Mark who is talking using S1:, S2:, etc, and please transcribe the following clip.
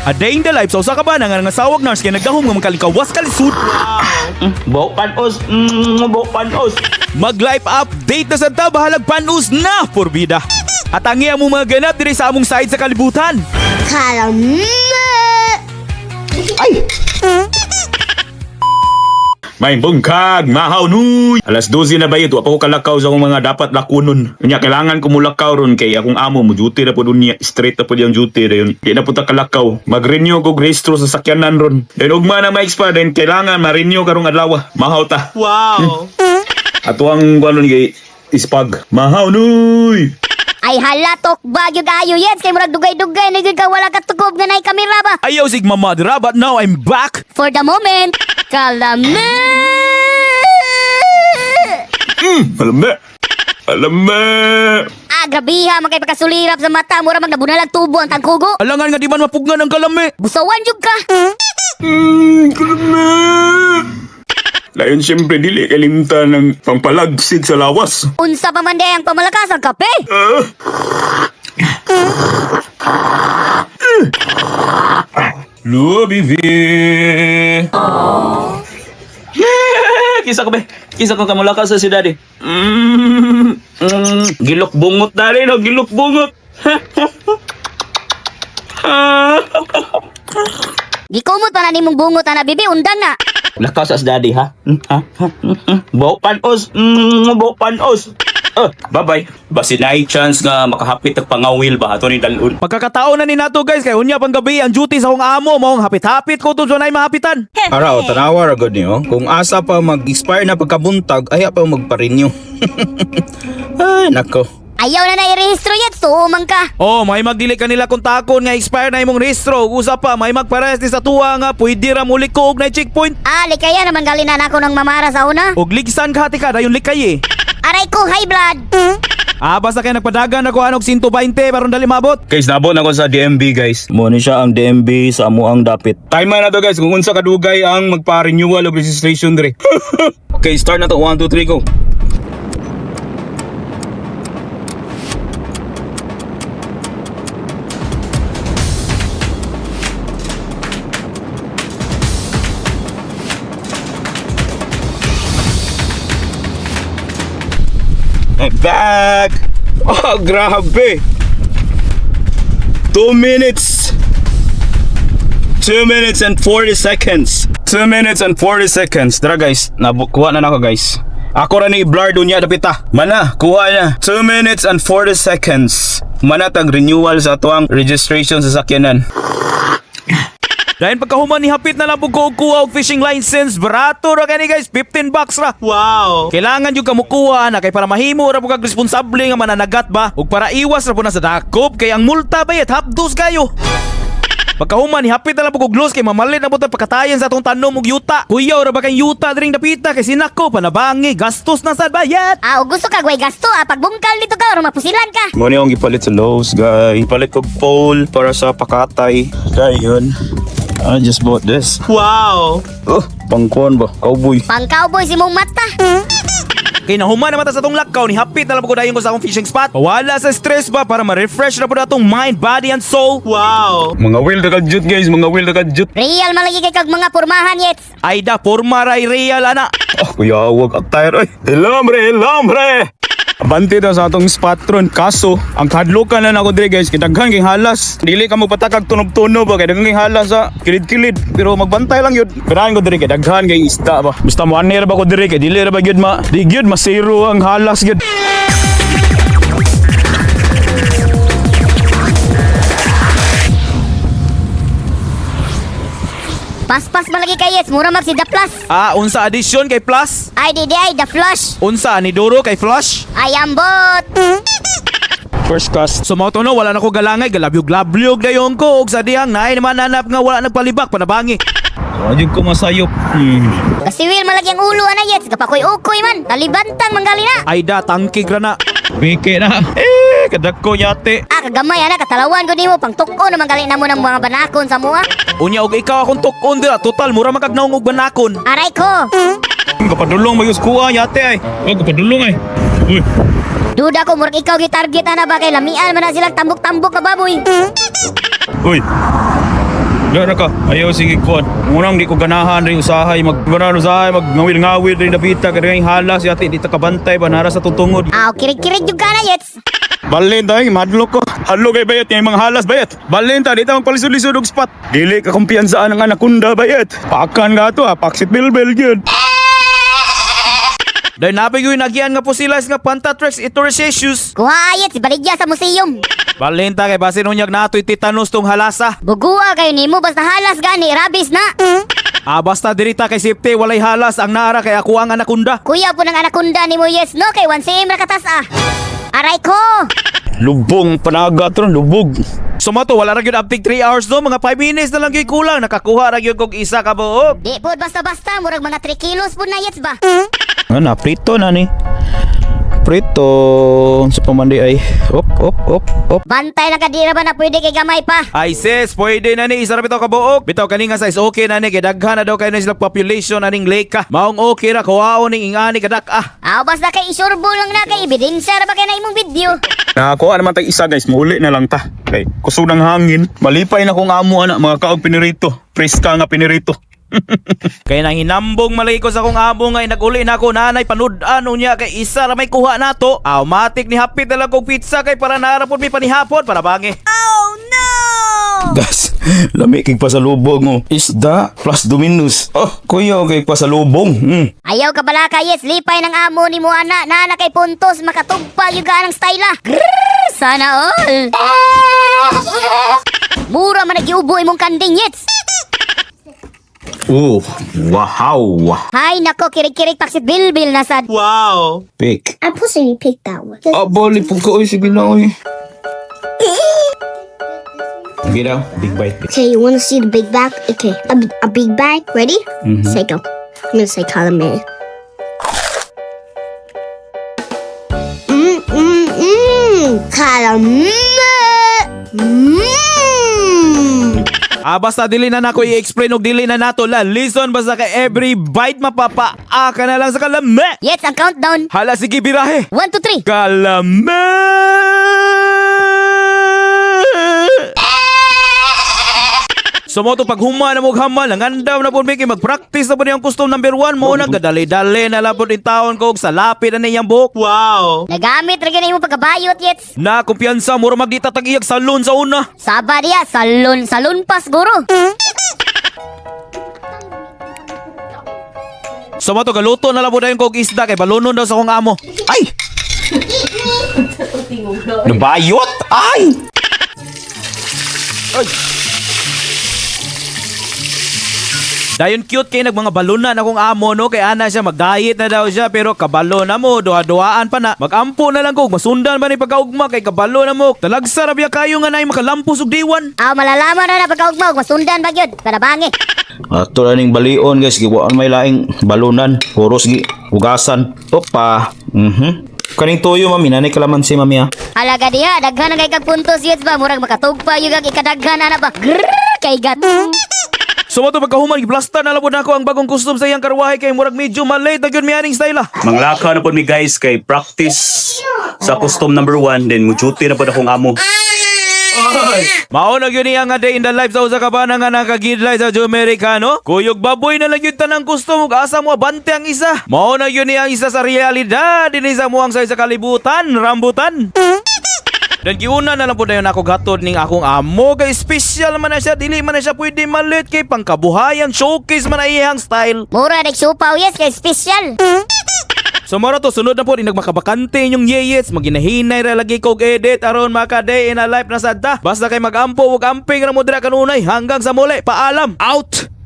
S1: A day in the life sa usa ka bana nga nangasawag nurse kay nagdahom nga magkalikawas kalisud.
S2: Bok panos. Bok panos.
S1: Mag-life update na sa ta bahalag panus na porbida. At ang iya mo mga ganap diri sa among side sa kalibutan.
S2: Ay!
S3: May bungkag, mahaw nuy. Alas 12 na ba ito? Ako kalakaw sa akong mga dapat lakunon. Kanya kailangan ko mulakaw ron kay akong amo mo duty na po dun niya. Straight na po yung duty na yun. Di na po ta kalakaw. Mag-renew ko registro sa sakyanan ron. Then ugma na ma-expire din kailangan ma-renew karong adlaw. Mahaw ta.
S1: Wow.
S3: Ato ang gano'n kay ispag. Mahaw nuy.
S4: Ay hala tok bagyo kayo yes kay murag dugay-dugay na gyud ka wala ka tukob nga nay kamera ba.
S1: Ayaw sigma madra but now I'm back.
S4: For the moment, kalame.
S3: Alam na.
S4: Grabiha magkay pagkasulirap sa mata mura mag nabunalag tubo ang tangkugo.
S1: Alangan nga di man mapugnan ang kalami.
S4: Busawan jud ka.
S3: Kalama. Layon siyempre dili kalimtan ng pampalagsid sa lawas.
S4: Unsa pa man day ang pamalakas ang kape?
S3: Lubivi.
S2: Kisa ko be. Kisa ko kamulakas sa si daddy. Gilok bungot na rin. Gilok bungot.
S4: Gikumot pa na nimong bungot na bibi undang na.
S2: Lakas as daddy ha? Bok panos. Bok panos. Bye-bye. Basi na chance nga makahapit ang pangawil ba ato ni dalun.
S1: Pagkakataon na ni nato guys kay unya pang gabi ang duty sa akong amo maong hapit-hapit ko tun sa nay mahapitan.
S5: Araw, tanawa ra gud niyo. Kung asa pa mag-expire na pagkabuntag, ay pa magpa-renew. Ay, nako.
S4: Ayaw na na-rehistro yet, tuumang ka.
S1: Oh, may magdili kanila kung takon nga expire na imong rehistro. Usa pa, may magpares ni sa tuwa nga pwede ra mulik ko og na checkpoint.
S4: Likaya naman galinan ako ng mamara sa una.
S1: Og ligsan ka hati ka, dayon likay eh.
S4: Aray ko, high blood.
S1: Basta kay nagpadagan ako anog 120 paron dali mabot.
S5: Guys, nabot na ko sa DMB guys.
S2: Mo ni siya ang DMB sa amo ang dapit.
S5: Time na to guys, kung unsa kadugay ang magpa-renewal of registration dire. Okay, start na to. 1, 2, 3, go. I'm back! Oh, grabe! 2 minutes! 2 minutes and 40 seconds! 2 minutes and 40 seconds. Tara guys, kuha na ako guys. Ako ra ni blur doon niya dapita. Mana, kuha na. 2 minutes and 40 seconds. Mana tag renewal sa atuang registration sa sakyanan.
S1: Dahil pagkahuman ni hapit na lang po ko kuha og fishing license, barato ra kani guys, 15 bucks ra. Wow. Kailangan yung kamukuha na kay para mahimo ra po kag responsable nga mananagat ba ug para iwas ra po na sa dakop kay ang multa bayad hapdos kayo. Pagkahuman ni hapit na lang po kog gloss kay mamalit na po pagkatayan sa atong tanom og yuta. Kuyaw ra ba kay yuta diring dapita kay sinako panabangi gastos na sad bayad.
S4: O gusto ka gway gasto, pagbungkal dito ka, or mapusilan ka.
S5: Mo ni akong gipalit sa Lowe's guys. Gipalit kog pole para sa pakatay. Kaya yun. I just bought this.
S1: Wow.
S5: Oh, pangkuan ba? Cowboy.
S4: Pang cowboy si mong mata.
S1: Kay nahuman naman ta sa atong lakaw ni hapit na lang po ko dayon ko sa akong fishing spot. Wala sa stress ba para ma-refresh na po na atong mind, body and soul. Wow.
S5: Mga wheel na kadyut guys, mga wheel na kadyut.
S4: Real malagi kay kag mga pormahan yets.
S1: Ayda, forma ray real ana.
S5: Oh, kuya, huwag attire. Ay, hello, hombre. Abante daw sa atong spot ron. Kaso, ang kadlokan na ako dire guys, kidaghan kay halas. Dili ka mo patakag tunob-tunob ba, kay daghan kay halas sa kilid-kilid. Pero magbantay lang yun. Pirahan ko dire kay daghan kay isda ba. Basta mo anir ba ko dire kay dili ra ba gyud di gyud masiro ang halas gyud.
S4: Paspas malagi kay yets, mura mag si the plus.
S1: Unsa addition kay plus?
S4: Ay di the flush.
S1: Unsa ni Duro kay flush?
S4: Ay ambot.
S5: First cast.
S1: So mao to no, wala na ko galangay, galabyog-labyog dayon ko ug sa dihang naay naman nanap nga wala nagpalibak panabangi.
S5: Wajud ko masayop.
S4: Kasi will malagi ang ulo ana yets, kapakoy-ukoy man. Talibantang manggali na.
S1: Ayda, tangkig ra na.
S5: Bike na. Kadako yate.
S4: Kagamay ana katalawan gud nimo pang tuko na manggali namo ng mga banakon sa mua.
S1: Unya og ikaw akong tukon dira, total mura magagnaong og banakon.
S4: Aray ko.
S5: Kapadulong mayus kuha yate ay. Oh, kapadulong ay. Uy.
S4: Duda ko murag ikaw gi-target ana ba kay lamian man na silang tambok-tambok ka baboy.
S5: Uy. Gara ka, ayaw sige kuan. Unang di ko ganahan rin usahay, magnawil-ngawil rin napita, kaya yung halas, yati di ta kabantay, banara sa tutungod.
S4: Aw, kirig-kirig yung ka na, Yets.
S5: Balin tayo, madlo ko. Halo kay bayat, yung mga halas bayat. Balin tayo, di tayo magpalisod-lisod og spot. Dili ka kumpiyansaan ng anakunda bayat. Pakan nga to ha, paksit bilbil yun.
S1: Dahil nabig yung nagyan nga po sila nga Pantatrex itoraceus.
S4: Kuha, Yets, baligya sa museum.
S1: Balenta kay basin unyag nato'y titanos tong halasa.
S4: Bugua kayo nimo, basta halas gani, rabis na.
S1: Basta dirita kay safety walay halas ang naara kay ako ang anakunda.
S4: Kuya po ng anakunda ni mo, Yets, no? Kay 1 cm rakatas Aray ko!
S5: Lubong, panagat ron, lubog.
S1: Sumato wala ra gyud up 3 hours no, mga 5 minutes na lang gyud kulang nakakuha ra gyud kog isa ka buok.
S4: Di po, basta-basta, murag mga 3 kilos po na, Yets ba?
S5: Ano, prito na ni. Prito sa pamandi ay op.
S4: Bantay na kadira ba na pwede kay gamay pa?
S1: Ay sis, pwede na ni isa ra bitaw ka buok. Bitaw kaninga size okay na ni kay daghan na daw kay na sila population aning lake ka. Maong okay ra kuwaon ning ingani kadak
S4: Aw, basta kay isurbo lang na kay ebidensya ra ba kay na imong video?
S5: Nakakuha naman tayo isa guys, muli na lang ta. Okay, kusog ng hangin. Malipay na kung amo anak, mga kaog pinirito. Preska nga pinirito.
S1: Kay nang hinambong malay ko sa kong amo nga naguli na ako nanay panud-an unya kay isa ra may kuha nato. Matik ni hapit na lang kong pizza kay para narapod mi panihapon para bangi.
S5: Gas, lami kay pasalubong mo. Isda plus Dominos. Oh, kuya kay pasalubong.
S4: Ayaw ka bala ka, Yets, lipay ng amo ni mo ana, nana kay puntos, makatugpa yung ganang style Grrrr, sana all. Mura man nagiubo imong kanding, Yets.
S3: Oh, wow.
S4: Hay nako, kirig-kirig paksit bilbil na sad.
S1: Wow.
S5: Pick.
S6: I pussy pick that one.
S5: Bali po ko sige na oy. Get out, big bite.
S6: Okay, you want to see the big bag? Okay, a big bag. Ready? Say go. I'm gonna say column A. Column
S1: Basta dili na nako i-explain og dili na nato la. Listen basta kay every bite mapapaa ka na lang sa kalame.
S4: Yets, ang countdown.
S1: Hala sige birahe.
S4: 1, 2, 3.
S1: Kalame. Sumoto pag huma na mo hamal, nangandaw na po Mickey, mag-practice na po niyang custom number 1 mo na gadali-dali na lang po din taon ko sa lapid na niyang buhok. Wow!
S4: Nagamit ra gyud imong pagkabayot, Yets.
S1: Na kumpiyansa, mura magdita tag-iyag salon sa una.
S4: Saba diya, salon pa siguro.
S1: Sumoto galuto na lang po dayon kog isda kay balunon daw sa kong amo. Ay!
S2: Nabayot! Ay!
S1: Dayon cute kay nag mga balunan akong amo no kay ana siya mag-diet na daw siya pero kabalo na mo duha-duhaan pa na. Magampo na lang kog masundan ba ni pagkaugma kay kabalo na mo. Talagsa ra biya kayo nga nay makalampos og diwan.
S4: Aw, malalaman na pagkaugmaw, masundan ba gyud para bangi.
S2: Ato na ning balion guys, giwaan may laing balunan, puros gi hugasan. Opa. Kaning toyo mami, nanay kalamansi mami ha.
S4: Alaga diha, daghan na kay kag puntos, Yets ba, murag makatugpa yung ikadaghan na ba. Grrrr, kay gat.
S1: Sumoto pagkahuman giblasta na lang po nako ang bagong custom sa iyang karwahe kay murag medyo malate na gyud mi aning style.
S2: Manglaka na po mi guys kay practice sa custom number 1, then mujuti na po akong amo.
S1: Mao na gyud niya nga day in the life sa usa ka bana nga nakagidlay sa Americano. Kuyog baboy na lang gyud tanang custom ug asa mo abante ang isa. Mao na gyud niya ang isa sa realidad dinhi sa muang sa kalibutan, rambutan. Dan giuna na lang po dayon ako gatod ning akong amo kay special man na siya, dili man na siya pwede malit kay pangkabuhayan showcase man na iyang style.
S4: Mura nagsupaw, Yets, kay special.
S1: So mara to sunod na po din nagmakabakante yung yeyets, maginahinay ra lagi kog edit aron maka day in a life na sadta. Basta kay magampo ug amping ra mo dira kanunay hanggang sa muli. Paalam. Out.